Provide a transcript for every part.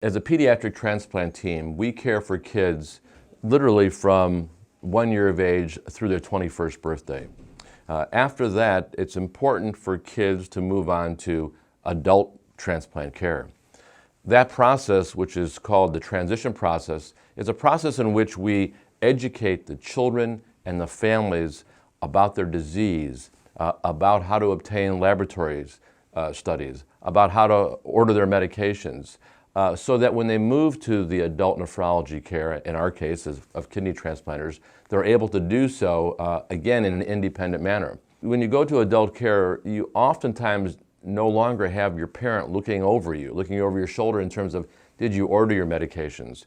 As a pediatric transplant team, we care for kids literally from 1 year of age through their 21st birthday. After that, it's important for kids to move on to adult transplant care. That process, which is called the transition process, is a process in which we educate the children and the families about their disease, about how to obtain laboratories studies, about how to order their medications, so that when they move to the adult nephrology care, in our case of kidney transplanters, they're able to do so, again, in an independent manner. When you go to adult care, you oftentimes no longer have your parent looking over your shoulder in terms of, did you order your medications?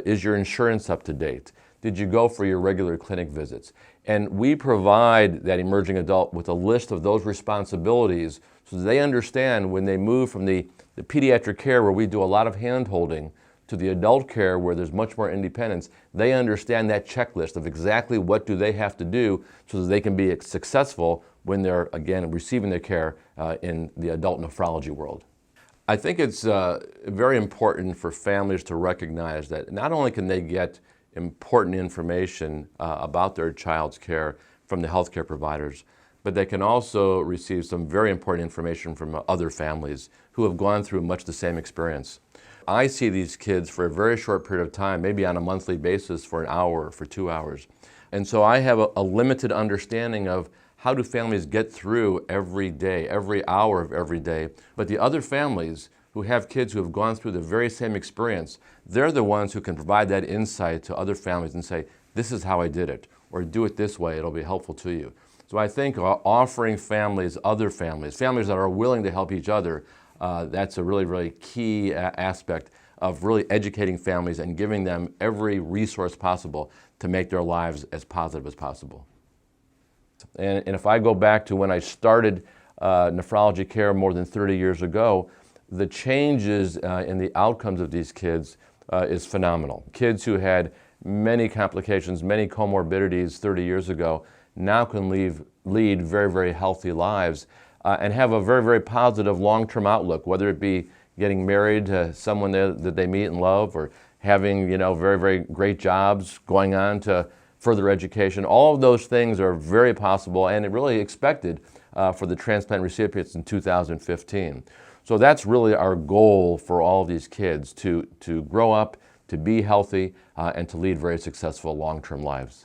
Is your insurance up to date? Did you go for your regular clinic visits? And we provide that emerging adult with a list of those responsibilities so that they understand when they move from the pediatric care, where we do a lot of hand-holding, to the adult care where there's much more independence, they understand that checklist of exactly what do they have to do so that they can be successful when they're, again, receiving their care in the adult nephrology world. I think it's very important for families to recognize that not only can they get important information about their child's care from the healthcare providers, but they can also receive some very important information from other families who have gone through much the same experience. I see these kids for a very short period of time, maybe on a monthly basis for an hour or for 2 hours. And so I have a limited understanding of how do families get through every day, every hour of every day. But the other families who have kids who have gone through the very same experience, they're the ones who can provide that insight to other families and say, this is how I did it, or do it this way, it'll be helpful to you. So I think offering families, other families that are willing to help each other, that's a really, really key aspect of really educating families and giving them every resource possible to make their lives as positive as possible. And if I go back to when I started nephrology care more than 30 years ago, the changes in the outcomes of these kids is phenomenal. Kids who had many complications, many comorbidities 30 years ago now can lead very, very healthy lives and have a very, very positive long-term outlook, whether it be getting married to someone that they meet and love, or having, very, very great jobs, going on to further education. All of those things are very possible and really expected for the transplant recipients in 2015. So that's really our goal for all of these kids, to grow up, to be healthy, and to lead very successful long-term lives.